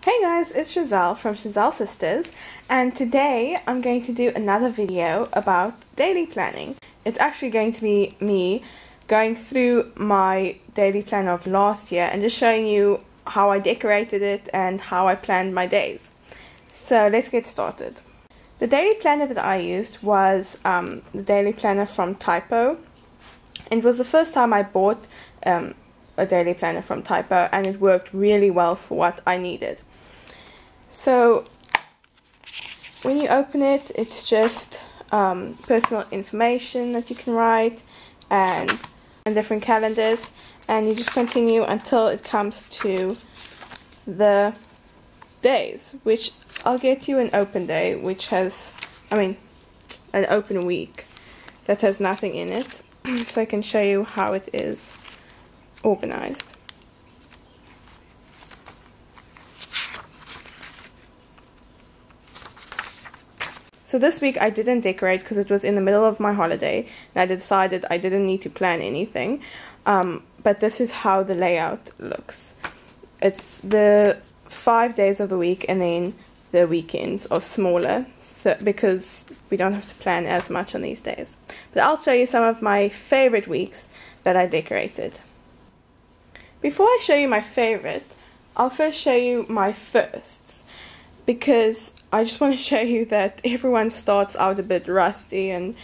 Hey guys, it's Giselle from Giselle Sisters, and today I'm going to do another video about daily planning. It's actually going to be me going through my daily plan of last year and just showing you how I decorated it and how I planned my days. So let's get started. The daily planner that I used was the daily planner from Typo. It was the first time I bought a daily planner from Typo, and it worked really well for what I needed. So when you open it, it's just personal information that you can write and different calendars, and you just continue until it comes to the days, which I'll get you an open day, which has, an open week that has nothing in it, so I can show you how it is organized. So this week I didn't decorate because it was in the middle of my holiday and I decided I didn't need to plan anything. But this is how the layout looks. It's the 5 days of the week, and then the weekends are smaller, so because we don't have to plan as much on these days. But I'll show you some of my favorite weeks that I decorated. Before I show you my favorite, I'll first show you my firsts, because I just want to show you that everyone starts out a bit rusty, and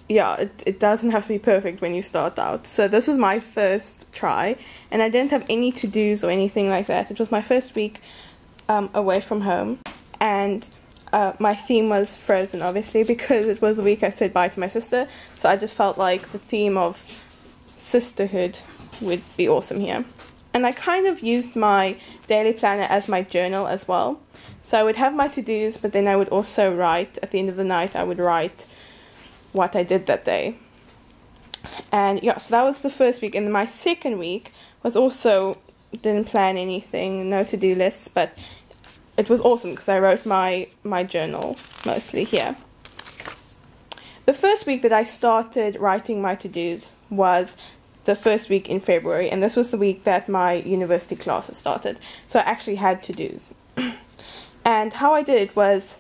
it doesn't have to be perfect when you start out. So this is my first try, and I didn't have any to-dos or anything like that. It was my first week away from home, and my theme was Frozen, obviously, because it was the week I said bye to my sister, so I just felt like the theme of sisterhood would be awesome here. And I kind of used my daily planner as my journal as well. So I would have my to-dos, but then I would also write, at the end of the night, I would write what I did that day. And yeah, so that was the first week. And my second week was also, didn't plan anything, no to-do lists, but it was awesome because I wrote my journal mostly here. The first week that I started writing my to-dos was the first week in February, and this was the week that my university classes started. So I actually had to-dos. And how I did it was,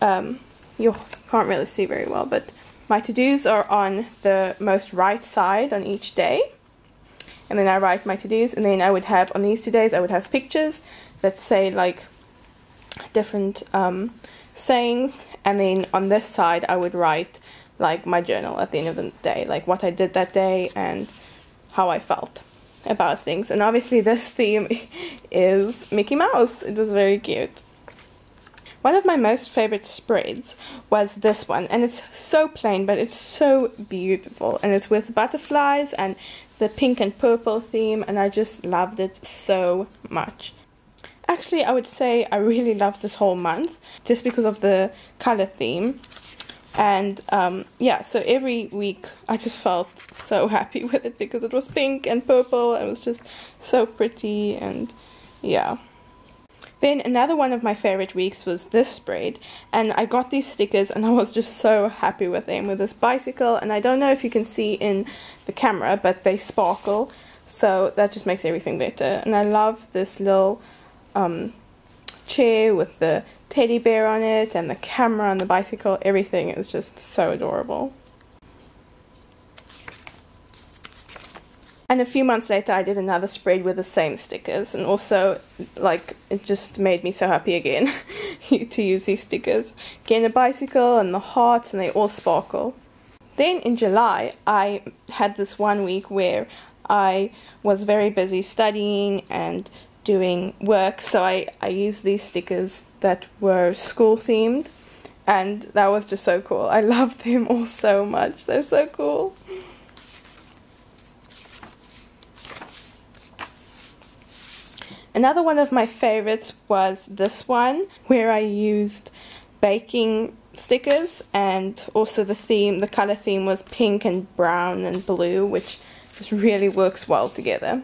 you can't really see very well, but my to-dos are on the most right side on each day. And then I write my to-dos, and then I would have, on these 2 days, I would have pictures that say like different sayings, and then on this side I would write like my journal at the end of the day, like what I did that day and how I felt about things. And obviously this theme is Mickey Mouse. It was very cute. One of my most favorite spreads was this one, and it's so plain but it's so beautiful, and it's with butterflies and the pink and purple theme, and I just loved it so much. Actually, I would say I really loved this whole month just because of the color theme. And so every week I just felt so happy with it because it was pink and purple, and it was just so pretty, and yeah. Then another one of my favorite weeks was this spread, and I got these stickers and I was just so happy with them, with this bicycle, and I don't know if you can see in the camera, but they sparkle, so that just makes everything better. And I love this little chair with the teddy bear on it, and the camera on the bicycle. Everything is just so adorable. And a few months later I did another spread with the same stickers, and also like it just made me so happy again to use these stickers. Again, a bicycle and the hearts, and they all sparkle. Then in July I had this one week where I was very busy studying and doing work, so I used these stickers that were school themed, and that was just so cool. I love them all so much. They're so cool. Another one of my favorites was this one, where I used baking stickers, and also the color theme was pink and brown and blue, which just really works well together.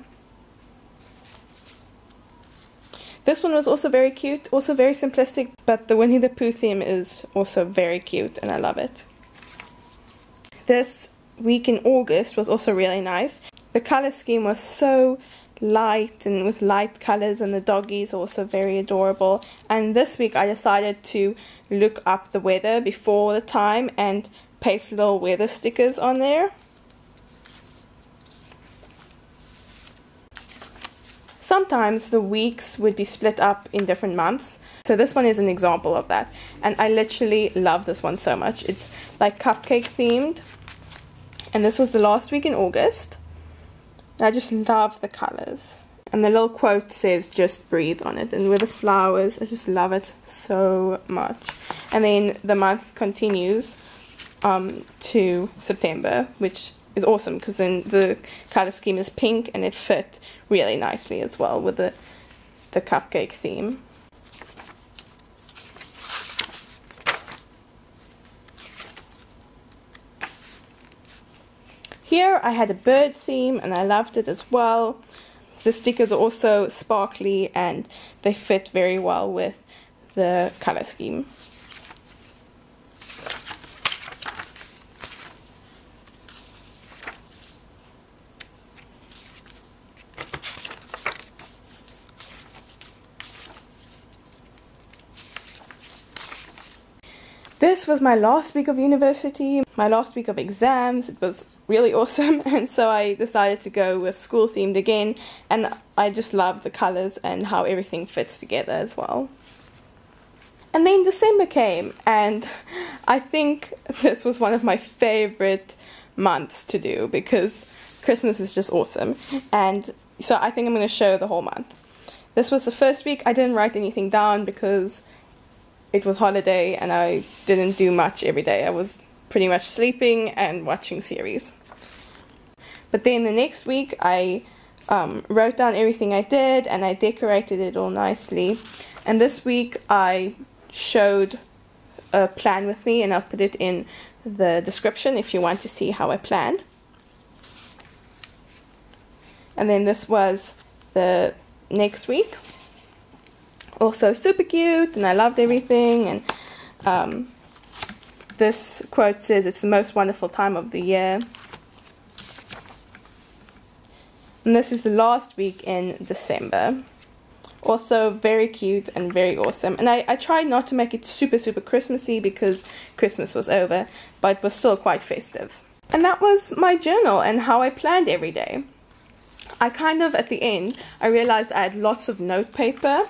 This one was also very cute, also very simplistic, but the Winnie the Pooh theme is also very cute, and I love it. This week in August was also really nice. The color scheme was so light and with light colors, and the doggies are also very adorable. And this week I decided to look up the weather before the time and paste little weather stickers on there. Sometimes the weeks would be split up in different months, so this one is an example of that, and I literally love this one so much. It's like cupcake themed, and this was the last week in August. I just love the colors, and the little quote says "just breathe" on it, and with the flowers, I just love it so much. And then the month continues to September, which is awesome because then the color scheme is pink and it fit really nicely as well with the cupcake theme. Here I had a bird theme and I loved it as well. The stickers are also sparkly and they fit very well with the color scheme. This was my last week of university, my last week of exams. It was really awesome, and so I decided to go with school themed again, and I just love the colors and how everything fits together as well. And then December came, and I think this was one of my favorite months to do because Christmas is just awesome, and so I think I'm going to show the whole month. This was the first week. I didn't write anything down because it was holiday and I didn't do much every day. I was pretty much sleeping and watching series. But then the next week I wrote down everything I did and I decorated it all nicely. And this week I showed a plan with me, and I'll put it in the description if you want to see how I planned. And then this was the next week. Also super cute, and I loved everything. And this quote says it's the most wonderful time of the year. And this is the last week in December. Also very cute and very awesome. And I tried not to make it super Christmassy because Christmas was over, but it was still quite festive. And that was my journal and how I planned every day. I kind of, at the end, I realized I had lots of note paper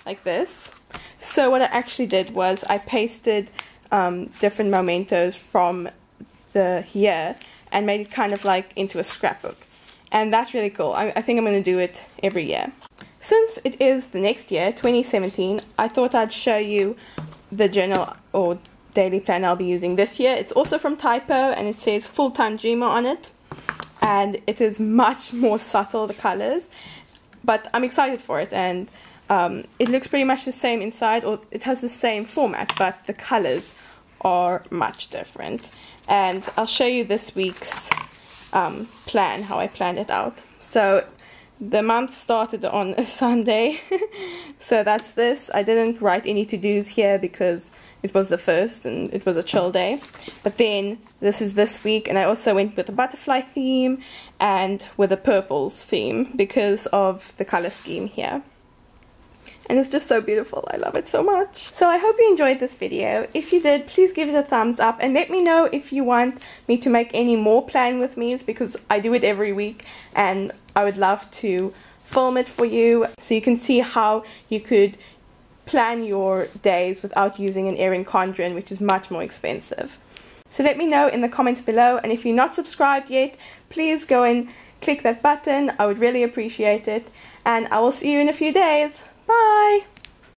like this. So what I actually did was I pasted different mementos from the year and made it kind of like into a scrapbook. And that's really cool. I think I'm going to do it every year. Since it is the next year, 2017, I thought I'd show you the journal or daily plan I'll be using this year. It's also from Typo and it says Full-Time Dreamer on it. And it is much more subtle, the colors. But I'm excited for it, and it looks pretty much the same inside, or it has the same format, but the colors are much different. And I'll show you this week's plan, how I planned it out. So the month started on a Sunday, so that's this. I didn't write any to-dos here because it was the first and it was a chill day. But then this is this week, and I also went with a butterfly theme and with a purples theme because of the color scheme here. And it's just so beautiful. I love it so much. So I hope you enjoyed this video. If you did, please give it a thumbs up and let me know if you want me to make any more plan with me's, because I do it every week and I would love to film it for you so you can see how you could plan your days without using an Erin Condren, which is much more expensive. So let me know in the comments below, and if you're not subscribed yet, please go and click that button. I would really appreciate it, and I will see you in a few days. Bye!